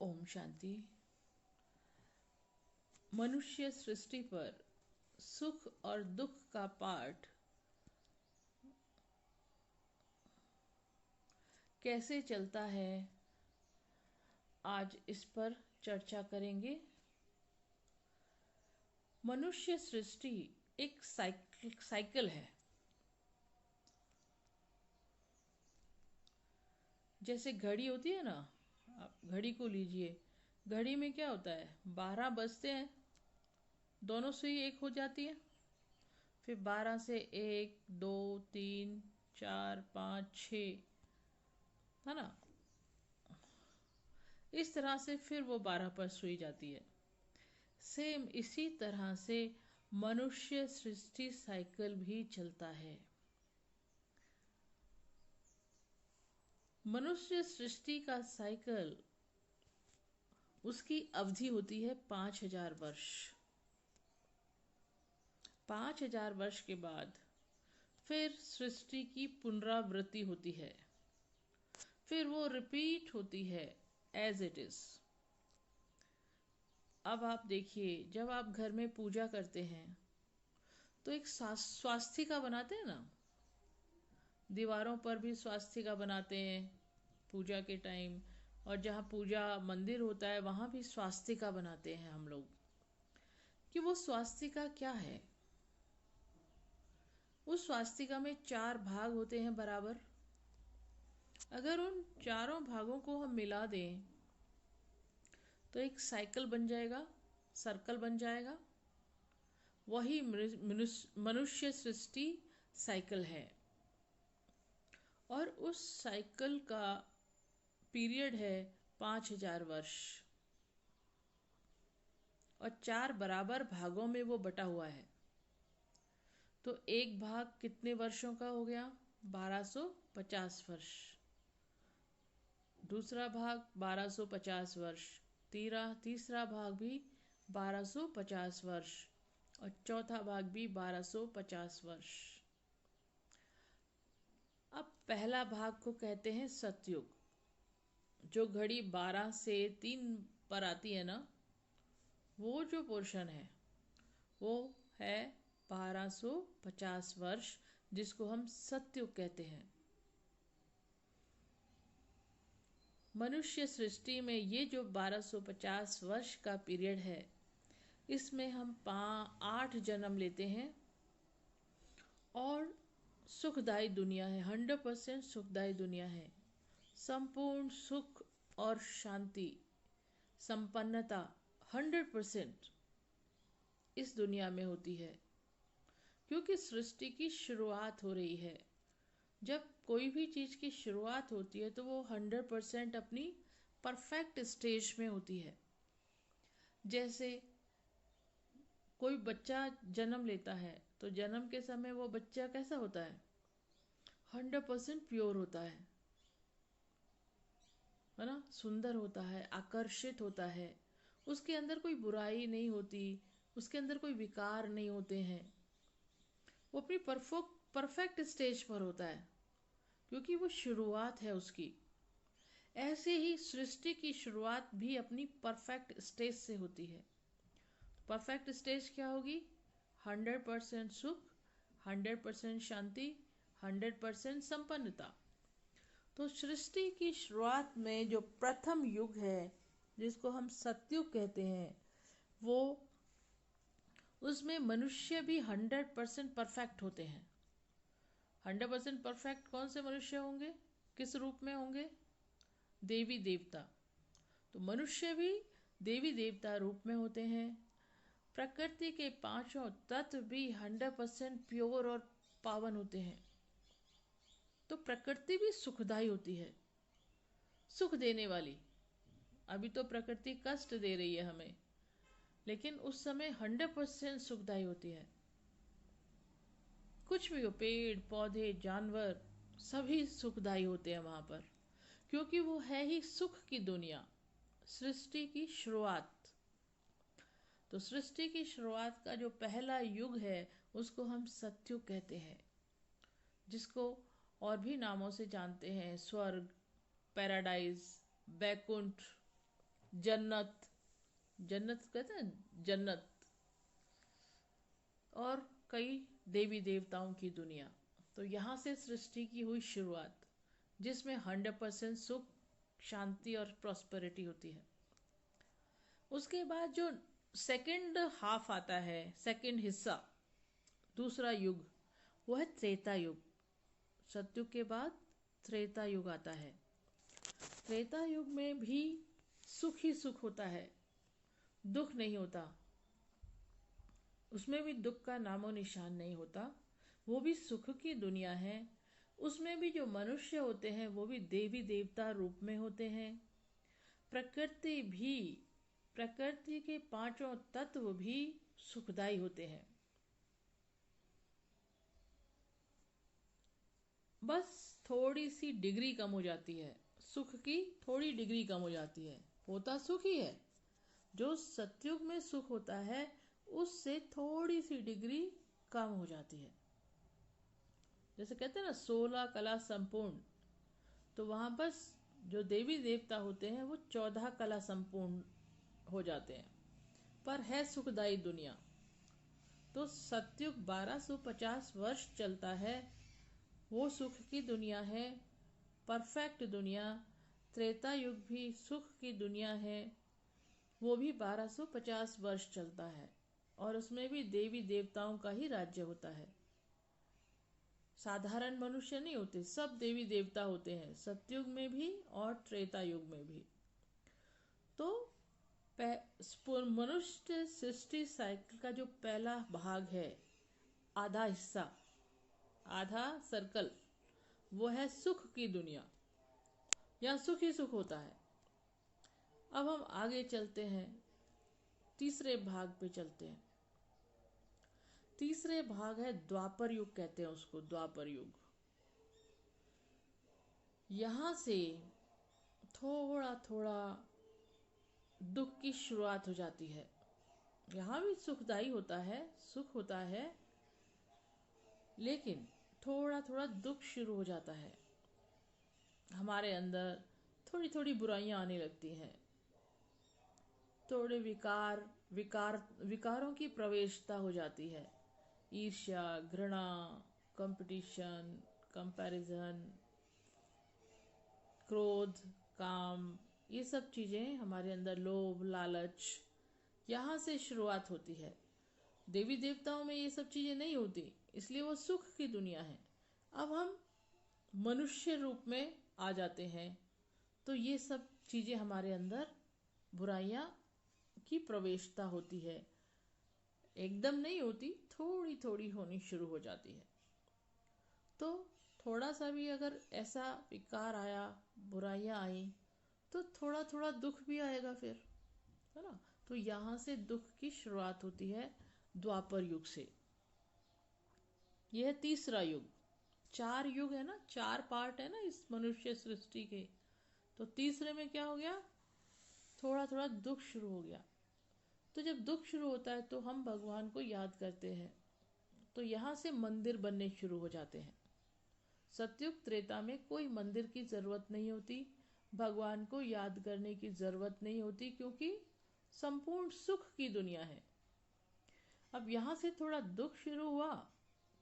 ओम शांति। मनुष्य सृष्टि पर सुख और दुख का पाठ कैसे चलता है, आज इस पर चर्चा करेंगे। मनुष्य सृष्टि एक साइकिल है। जैसे घड़ी होती है ना, आप घड़ी को लीजिए। घड़ी में क्या होता है, 12 बजते हैं, दोनों सुई एक हो जाती है। फिर 12 से 1, 2, 3, 4, 5, 6, है ना। इस तरह से फिर वो 12 पर सुई जाती है। सेम इसी तरह से मनुष्य सृष्टि साइकिल भी चलता है। मनुष्य सृष्टि का साइकिल, उसकी अवधि होती है 5000 वर्ष। 5000 वर्ष के बाद फिर सृष्टि की पुनरावृत्ति होती है, फिर वो रिपीट होती है एज इट इज। अब आप देखिए, जब आप घर में पूजा करते हैं तो एक स्वास्तिका बनाते हैं ना, दीवारों पर भी स्वास्तिका बनाते हैं पूजा के टाइम। और जहाँ पूजा मंदिर होता है वहाँ भी स्वास्तिका बनाते हैं हम लोग। कि वो स्वास्तिका क्या है? उस स्वास्तिका में 4 भाग होते हैं बराबर। अगर उन चारों भागों को हम मिला दें तो एक साइकिल बन जाएगा, सर्कल बन जाएगा। वही मनुष्य सृष्टि साइकिल है। और उस साइकिल का पीरियड है 5000 वर्ष। और 4 बराबर भागों में वो बटा हुआ है। तो एक भाग कितने वर्षों का हो गया? 1250 वर्ष। दूसरा भाग 1250 वर्ष। तीसरा भाग भी 1250 वर्ष। और चौथा भाग भी 1250 वर्ष। अब पहला भाग को कहते हैं सतयुग। जो घड़ी 12 से 3 पर आती है ना, वो जो पोर्शन है वो है 1250 वर्ष, जिसको हम सतयुग कहते हैं। मनुष्य सृष्टि में ये जो 1250 वर्ष का पीरियड है, इसमें हम 8 जन्म लेते हैं। और सुखदायी दुनिया है, 100% सुखदायी दुनिया है। संपूर्ण सुख और शांति, संपन्नता 100% इस दुनिया में होती है। क्योंकि सृष्टि की शुरुआत हो रही है। जब कोई भी चीज़ की शुरुआत होती है तो वो 100% अपनी परफेक्ट स्टेज में होती है। जैसे कोई बच्चा जन्म लेता है तो जन्म के समय वो बच्चा कैसा होता है? 100% प्योर होता है ना। सुंदर होता है, आकर्षित होता है। उसके अंदर कोई बुराई नहीं होती, उसके अंदर कोई विकार नहीं होते हैं। वो अपनी परफेक्ट स्टेज पर होता है, क्योंकि वो शुरुआत है उसकी। ऐसे ही सृष्टि की शुरुआत भी अपनी परफेक्ट स्टेज से होती है। परफेक्ट स्टेज क्या होगी? 100% सुख, 100% शांति, 100% संपन्नता। तो सृष्टि की शुरुआत में जो प्रथम युग है, जिसको हम सतयुग कहते हैं, वो उसमें मनुष्य भी 100% परफेक्ट होते हैं। 100% परफेक्ट कौन से मनुष्य होंगे? किस रूप में होंगे? देवी देवता। तो मनुष्य भी देवी देवता रूप में होते हैं। प्रकृति के 5 तत्व भी 100% प्योर और पावन होते हैं। तो प्रकृति भी सुखदायी होती है, सुख देने वाली। अभी तो प्रकृति कष्ट दे रही है हमें, लेकिन उस समय 100% सुखदायी होती है। कुछ भी हो, पेड़ पौधे जानवर सभी सुखदायी होते हैं वहाँ पर, क्योंकि वो है ही सुख की दुनिया, सृष्टि की शुरुआत। तो सृष्टि की शुरुआत का जो पहला युग है उसको हम सतयुग कहते हैं, जिसको और भी नामों से जानते हैं। स्वर्ग, पैराडाइज, बैकुंठ, जन्नत, जन्नत कहते हैं जन्नत, और कई देवी देवताओं की दुनिया। तो यहाँ से सृष्टि की हुई शुरुआत, जिसमें 100% सुख, शांति और प्रॉस्पेरिटी होती है। उसके बाद जो सेकंड हाफ आता है, सेकंड हिस्सा, दूसरा युग, वो है त्रेता युग। सतयुग के बाद त्रेता युग आता है। त्रेता युग में भी सुख ही सुख होता है, दुख नहीं होता। उसमें भी दुख का नामो निशान नहीं होता। वो भी सुख की दुनिया है। उसमें भी जो मनुष्य होते हैं वो भी देवी देवता रूप में होते हैं। प्रकृति भी, प्रकृति के पांचों तत्व भी सुखदायी होते हैं। बस थोड़ी सी डिग्री कम हो जाती है, सुख की थोड़ी डिग्री कम हो जाती है। होता सुख ही है। जो सतयुग में सुख होता है उससे थोड़ी सी डिग्री कम हो जाती है। जैसे कहते हैं ना 16 कला संपूर्ण, तो वहां बस जो देवी देवता होते हैं वो 14 कला संपूर्ण हो जाते हैं, पर है सुखदायी दुनिया। तो सतयुग 1250 वर्ष चलता है, वो सुख की दुनिया है, परफेक्ट दुनिया। त्रेता युग भी सुख की दुनिया है, वो भी 1250 वर्ष चलता है, और उसमें भी देवी देवताओं का ही राज्य होता है। साधारण मनुष्य नहीं होते, सब देवी देवता होते हैं, सतयुग में भी और त्रेता युग में भी। तो मनुष्य सृष्टि साइकिल का जो पहला भाग है, आधा हिस्सा, आधा सर्कल, वो है सुख की दुनिया। यहाँ सुख ही सुख होता है। अब हम आगे चलते हैं, तीसरे भाग पे चलते हैं। तीसरे भाग है द्वापर युग, कहते हैं उसको द्वापर युग। यहां से थोड़ा थोड़ा दुख की शुरुआत हो जाती है। यहाँ भी सुखदायी होता है, सुख होता है, लेकिन थोड़ा थोड़ा दुख शुरू हो जाता है। हमारे अंदर थोड़ी थोड़ी बुराइयां आने लगती हैं, थोड़े विकारों की प्रवेशता हो जाती है। ईर्ष्या, घृणा, कंपटीशन, कंपैरिजन, क्रोध, काम, ये सब चीजें हमारे अंदर, लोभ, लालच, यहाँ से शुरुआत होती है। देवी देवताओं में ये सब चीजें नहीं होती, इसलिए वो सुख की दुनिया है। अब हम मनुष्य रूप में आ जाते हैं, तो ये सब चीजें हमारे अंदर, बुराइयां की प्रवेशता होती है। एकदम नहीं होती, थोड़ी थोड़ी होनी शुरू हो जाती है। तो थोड़ा सा भी अगर ऐसा विकार आया, बुराइयां आई, तो थोड़ा थोड़ा दुख भी आएगा फिर, है ना। तो यहाँ से दुख की शुरुआत होती है द्वापर युग से। यह है तीसरा युग। 4 युग है ना, 4 पार्ट है ना इस मनुष्य सृष्टि के। तो तीसरे में क्या हो गया, थोड़ा थोड़ा दुख शुरू हो गया। तो जब दुख शुरू होता है तो हम भगवान को याद करते हैं, तो यहाँ से मंदिर बनने शुरू हो जाते हैं। सतयुग त्रेता में कोई मंदिर की जरूरत नहीं होती, भगवान को याद करने की जरूरत नहीं होती, क्योंकि संपूर्ण सुख की दुनिया है। अब यहाँ से थोड़ा दुख शुरू हुआ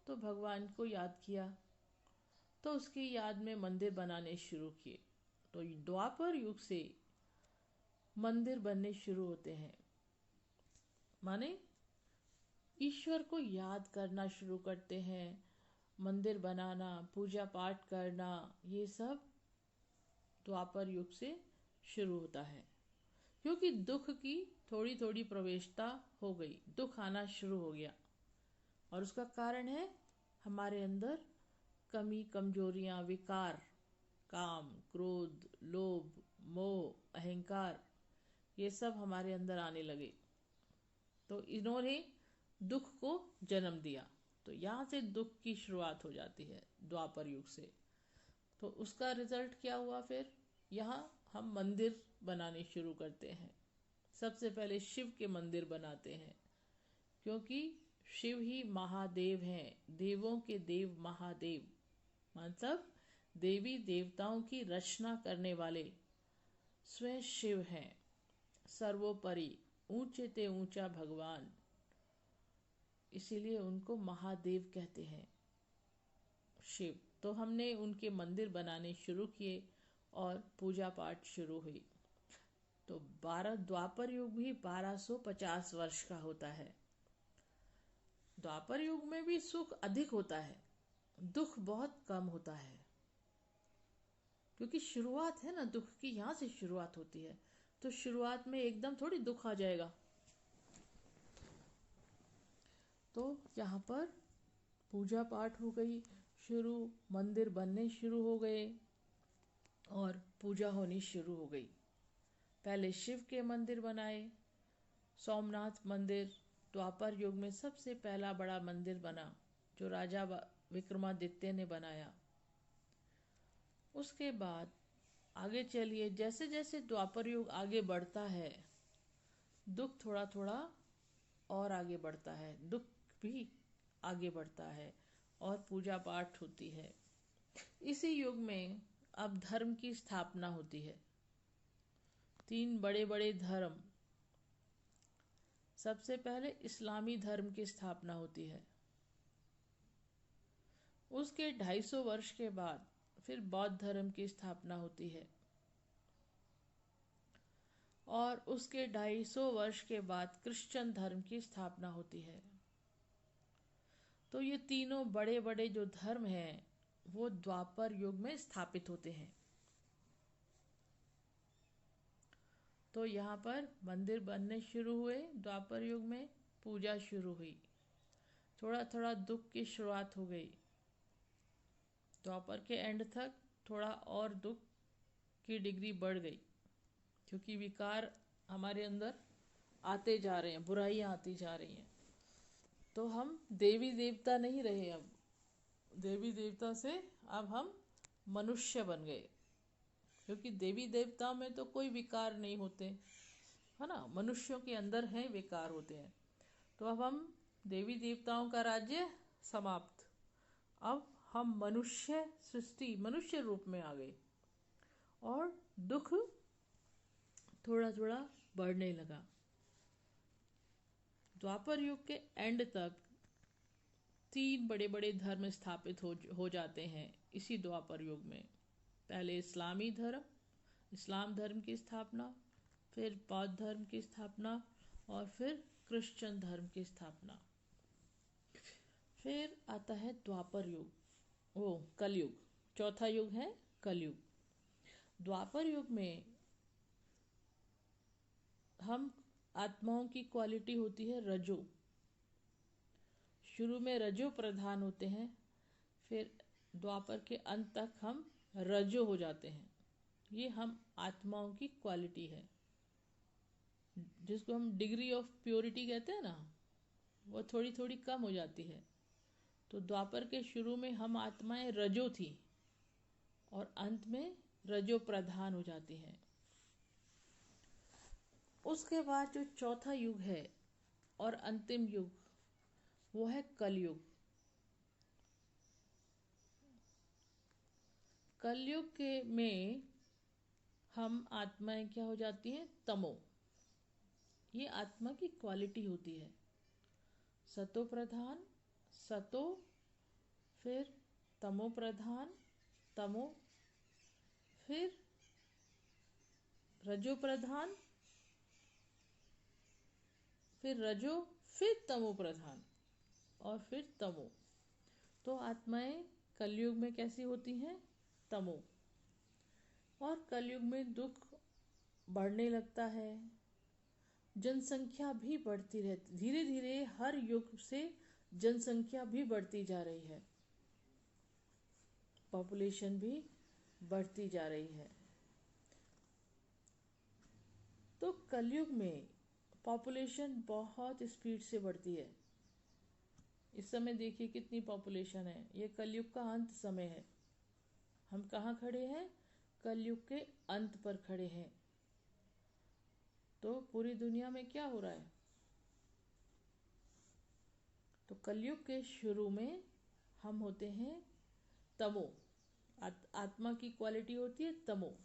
तो भगवान को याद किया, तो उसकी याद में मंदिर बनाने शुरू किए। तो द्वापर युग से मंदिर बनने शुरू होते हैं, माने ईश्वर को याद करना शुरू करते हैं। मंदिर बनाना, पूजा पाठ करना, ये सब द्वापर युग से शुरू होता है। क्योंकि दुख की थोड़ी थोड़ी प्रवेशता हो गई, दुख आना शुरू हो गया, और उसका कारण है हमारे अंदर कमी, कमजोरियां, विकार, काम, क्रोध, लोभ, मोह, अहंकार, ये सब हमारे अंदर आने लगे। तो इन्होंने दुख को जन्म दिया। तो यहाँ से दुख की शुरुआत हो जाती है द्वापर युग से। तो उसका रिजल्ट क्या हुआ फिर, यहाँ हम मंदिर बनाने शुरू करते हैं। सबसे पहले शिव के मंदिर बनाते हैं, क्योंकि शिव ही महादेव हैं, देवों के देव महादेव, मतलब देवी देवताओं की रचना करने वाले स्वयं शिव हैं। सर्वोपरि, ऊंचे ते ऊंचा भगवान, इसीलिए उनको महादेव कहते हैं, शिव। तो हमने उनके मंदिर बनाने शुरू किए और पूजा पाठ शुरू हुई। तो 12 द्वापर युग भी 1250 वर्ष का होता है। द्वापर युग में भी सुख अधिक होता है, दुख बहुत कम होता है, क्योंकि शुरुआत है ना दुख की, यहाँ से शुरुआत होती है। तो शुरुआत में एकदम थोड़ी दुख आ जाएगा। तो यहाँ पर पूजा पाठ हो गई शुरू, मंदिर बनने शुरू हो गए और पूजा होनी शुरू हो गई। पहले शिव के मंदिर बनाए, सोमनाथ मंदिर द्वापर युग में सबसे पहला बड़ा मंदिर बना, जो राजा विक्रमादित्य ने बनाया। उसके बाद आगे चलिए, जैसे जैसे द्वापर युग आगे बढ़ता है, दुख थोड़ा थोड़ा और आगे बढ़ता है, दुख भी आगे बढ़ता है और पूजा पाठ होती है। इसी युग में अब धर्म की स्थापना होती है। 3 बड़े बड़े धर्म, सबसे पहले इस्लामी धर्म की स्थापना होती है। उसके 250 वर्ष के बाद फिर बौद्ध धर्म की स्थापना होती है और उसके 250 वर्ष के बाद क्रिश्चियन धर्म की स्थापना होती है। तो ये तीनों बड़े बड़े जो धर्म हैं वो द्वापर युग में स्थापित होते हैं। तो यहाँ पर मंदिर बनने शुरू हुए, द्वापर युग में पूजा शुरू हुई, थोड़ा थोड़ा दुख की शुरुआत हो गई। द्वापर के एंड तक थोड़ा और दुख की डिग्री बढ़ गई, क्योंकि विकार हमारे अंदर आते जा रहे हैं, बुराइयां आती जा रही हैं। तो हम देवी देवता नहीं रहे, अब देवी देवता से अब हम मनुष्य बन गए, क्योंकि देवी देवताओं में तो कोई विकार नहीं होते, है ना, मनुष्यों के अंदर हैं विकार होते हैं। तो अब हम देवी देवताओं का राज्य समाप्त, अब हम मनुष्य सृष्टि, मनुष्य रूप में आ गए और दुख थोड़ा थोड़ा बढ़ने लगा। द्वापर युग के एंड तक 3 बड़े बड़े धर्म स्थापित हो जाते हैं इसी द्वापर युग में। पहले इस्लामी धर्म, इस्लाम धर्म की स्थापना, फिर बौद्ध धर्म की स्थापना और फिर क्रिश्चियन धर्म की स्थापना। फिर आता है द्वापर युग, वो कलयुग, चौथा युग है कलयुग। द्वापर युग में हम आत्माओं की क्वालिटी होती है रजो। शुरू में रजो प्रधान होते हैं, फिर द्वापर के अंत तक हम रजो हो जाते हैं। ये हम आत्माओं की क्वालिटी है, जिसको हम डिग्री ऑफ प्योरिटी कहते हैं ना, वो थोड़ी थोड़ी कम हो जाती है। तो द्वापर के शुरू में हम आत्माएं रजो थी और अंत में रजो प्रधान हो जाती हैं। उसके बाद जो चौथा युग है और अंतिम युग, वो है कलयुग। कलयुग के में हम आत्माएं क्या हो जाती हैं, तमो। ये आत्मा की क्वालिटी होती है, सतो प्रधान, सतो, फिर तमो प्रधान, तमो, फिर रजो प्रधान, फिर रजो, फिर तमो प्रधान और फिर तमो। तो आत्माएं कलयुग में कैसी होती हैं, तमो। और कलयुग में दुख बढ़ने लगता है, जनसंख्या भी बढ़ती रहती, धीरे धीरे हर युग से जनसंख्या भी बढ़ती जा रही है, पॉपुलेशन भी बढ़ती जा रही है। तो कलयुग में पॉपुलेशन बहुत स्पीड से बढ़ती है। इस समय देखिए कितनी पॉपुलेशन है, ये कलयुग का अंत समय है। हम कहाँ खड़े हैं, कलयुग के अंत पर खड़े हैं। तो पूरी दुनिया में क्या हो रहा है, तो कलयुग के शुरू में हम होते हैं तमो, आत्मा की क्वालिटी होती है तमो।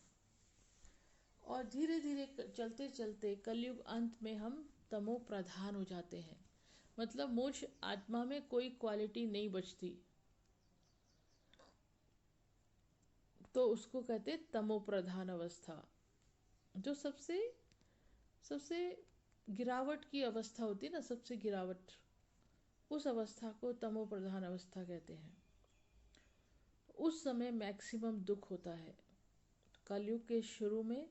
और धीरे धीरे चलते चलते कलयुग अंत में हम तमो प्रधान हो जाते हैं। मतलब मुझ आत्मा में कोई क्वालिटी नहीं बचती, तो उसको कहते तमो प्रधान अवस्था। जो सबसे सबसे गिरावट की अवस्था होती है ना, सबसे गिरावट, उस अवस्था को तमो प्रधान अवस्था कहते हैं। उस समय मैक्सिमम दुख होता है। कलयुग के शुरू में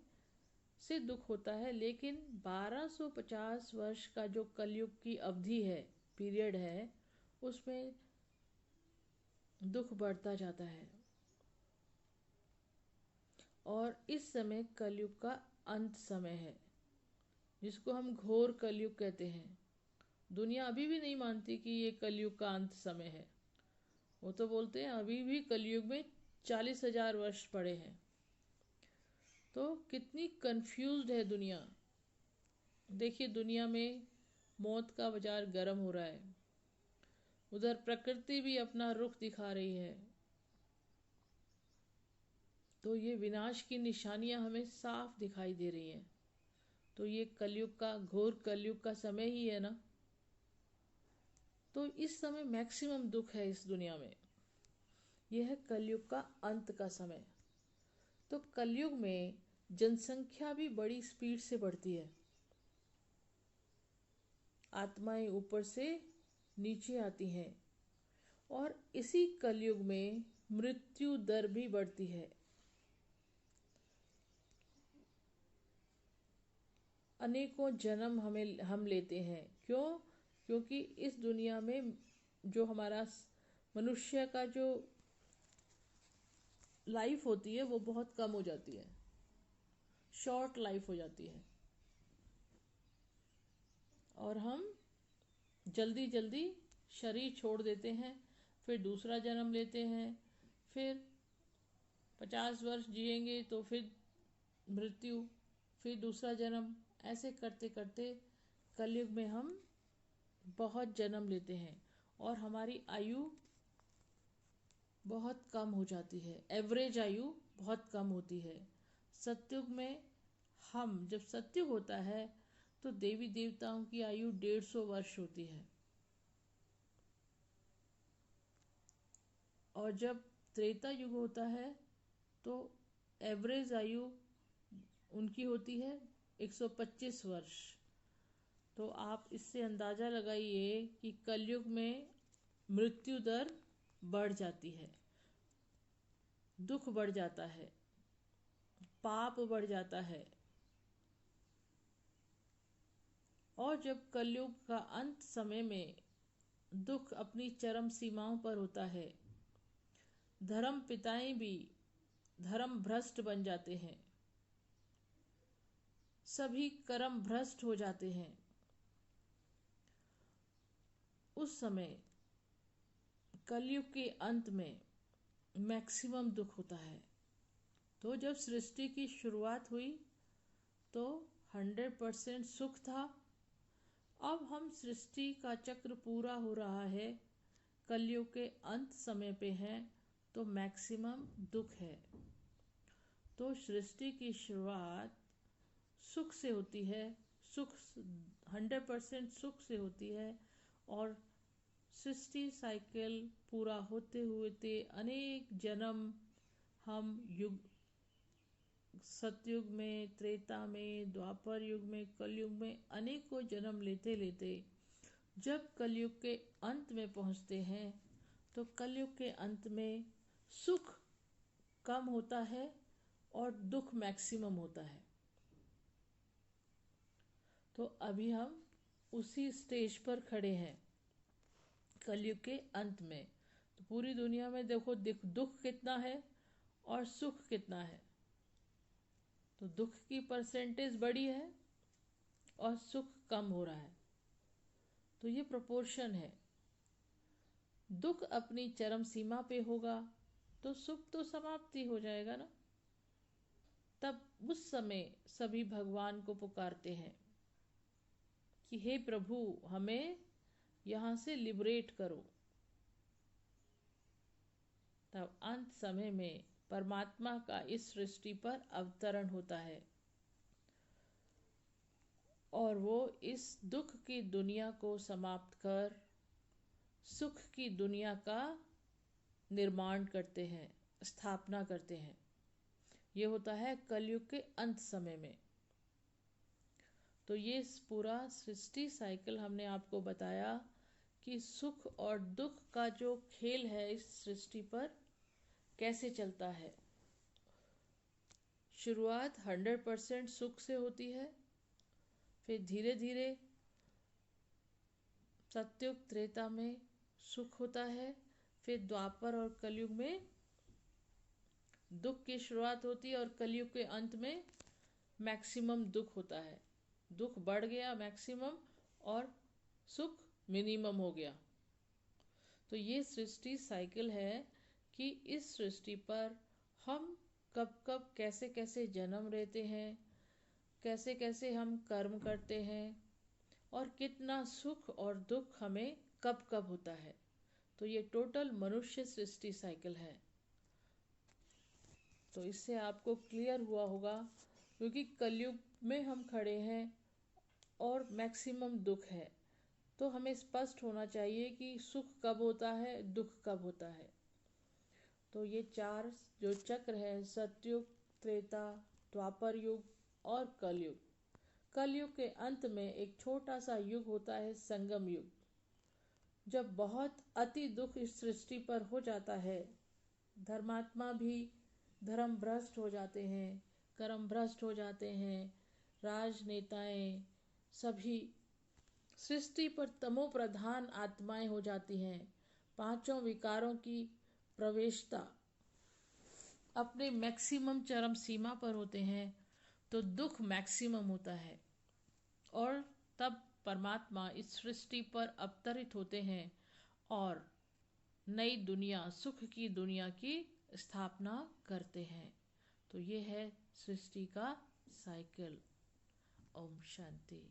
से दुख होता है, लेकिन 1250 वर्ष का जो कलयुग की अवधि है, पीरियड है, उसमें दुख बढ़ता जाता है। और इस समय कलयुग का अंत समय है, जिसको हम घोर कलयुग कहते हैं। दुनिया अभी भी नहीं मानती कि ये कलयुग का अंत समय है। वो तो बोलते हैं अभी भी कलयुग में 40,000 वर्ष पड़े हैं। तो कितनी कंफ्यूज्ड है दुनिया। देखिए, दुनिया में मौत का बाजार गर्म हो रहा है, उधर प्रकृति भी अपना रुख दिखा रही है। तो ये विनाश की निशानियां हमें साफ दिखाई दे रही हैं। तो ये कलयुग का, घोर कलयुग का समय ही है ना। तो इस समय मैक्सिमम दुख है इस दुनिया में। यह है कलयुग का अंत का समय। तो कलयुग में जनसंख्या भी बड़ी स्पीड से बढ़ती है। आत्माएं ऊपर से नीचे आती हैं, और इसी कलयुग में मृत्यु दर भी बढ़ती है। अनेकों जन्म हम लेते हैं। क्यों? क्योंकि इस दुनिया में जो हमारा मनुष्य का जो लाइफ होती है वो बहुत कम हो जाती है, शॉर्ट लाइफ हो जाती है, और हम जल्दी जल्दी शरीर छोड़ देते हैं, फिर दूसरा जन्म लेते हैं, फिर 50 वर्ष जिएंगे तो फिर मृत्यु, फिर दूसरा जन्म, ऐसे करते करते कलयुग में हम बहुत जन्म लेते हैं और हमारी आयु बहुत कम हो जाती है। एवरेज आयु बहुत कम होती है। सतयुग में जब सतयुग होता है तो देवी देवताओं की आयु 150 वर्ष होती है, और जब त्रेता युग होता है तो एवरेज आयु उनकी होती है 125 वर्ष। तो आप इससे अंदाजा लगाइए कि कलयुग में मृत्यु दर बढ़ जाती है, दुख बढ़ जाता है, पाप बढ़ जाता है। और जब कलयुग का अंत समय में दुख अपनी चरम सीमाओं पर होता है, धर्म पिताएं भी धर्म भ्रष्ट बन जाते हैं, सभी कर्म भ्रष्ट हो जाते हैं। उस समय कलयुग के अंत में मैक्सिमम दुख होता है। तो जब सृष्टि की शुरुआत हुई तो 100% सुख था। अब हम सृष्टि का चक्र पूरा हो रहा है, कलयुग के अंत समय पे है, तो मैक्सिमम दुख है। तो सृष्टि की शुरुआत सुख से होती है, सुख 100% सुख से होती है, और सृष्टि साइकिल पूरा होते हुए अनेक जन्म हम युग, सतयुग में, त्रेता में, द्वापर युग में, कलयुग में अनेकों जन्म लेते लेते जब कलयुग के अंत में पहुंचते हैं तो कलयुग के अंत में सुख कम होता है और दुख मैक्सिमम होता है। तो अभी हम उसी स्टेज पर खड़े हैं कलयुग के अंत में। तो पूरी दुनिया में देखो दुख कितना है और सुख कितना है। तो दुख की परसेंटेज बड़ी है और सुख कम हो रहा है। तो ये प्रोपोर्शन है। दुख अपनी चरम सीमा पे होगा तो सुख तो समाप्ति हो जाएगा ना। तब उस समय सभी भगवान को पुकारते हैं कि हे प्रभु, हमें यहाँ से लिबरेट करो। तब अंत समय में परमात्मा का इस सृष्टि पर अवतरण होता है। और वो इस दुख की दुनिया को समाप्त कर सुख की दुनिया का निर्माण करते हैं, स्थापना करते हैं। ये होता है कलयुग के अंत समय में। तो ये पूरा सृष्टि साइकिल हमने आपको बताया कि सुख और दुख का जो खेल है इस सृष्टि पर कैसे चलता है। शुरुआत 100% सुख से होती है, फिर धीरे धीरे सत्युग त्रेता में सुख होता है, फिर द्वापर और कलयुग में दुख की शुरुआत होती है और कलयुग के अंत में मैक्सिमम दुख होता है। दुख बढ़ गया मैक्सिमम और सुख मिनिमम हो गया। तो ये सृष्टि साइकिल है कि इस सृष्टि पर हम कब कब कैसे कैसे जन्म लेते हैं, कैसे कैसे हम कर्म करते हैं और कितना सुख और दुख हमें कब कब होता है। तो ये टोटल मनुष्य सृष्टि साइकिल है। तो इससे आपको क्लियर हुआ होगा, क्योंकि कलयुग में हम खड़े हैं और मैक्सिमम दुख है, तो हमें स्पष्ट होना चाहिए कि सुख कब होता है, दुख कब होता है। तो ये चार जो चक्र है, सतयुग, त्रेता, द्वापर युग और कलयुग। कलयुग के अंत में एक छोटा सा युग होता है, संगम युग, जब बहुत अति दुख इस सृष्टि पर हो जाता है। धर्मात्मा भी धर्म भ्रष्ट हो जाते हैं, कर्म भ्रष्ट हो जाते हैं, राजनेताएं सभी सृष्टि पर तमो प्रधान आत्माएं हो जाती हैं। पांचों विकारों की प्रवेशता अपने मैक्सिमम चरम सीमा पर होते हैं, तो दुख मैक्सिमम होता है और तब परमात्मा इस सृष्टि पर अवतरित होते हैं और नई दुनिया, सुख की दुनिया की स्थापना करते हैं। तो ये है सृष्टि का साइकिल। ओम शांति।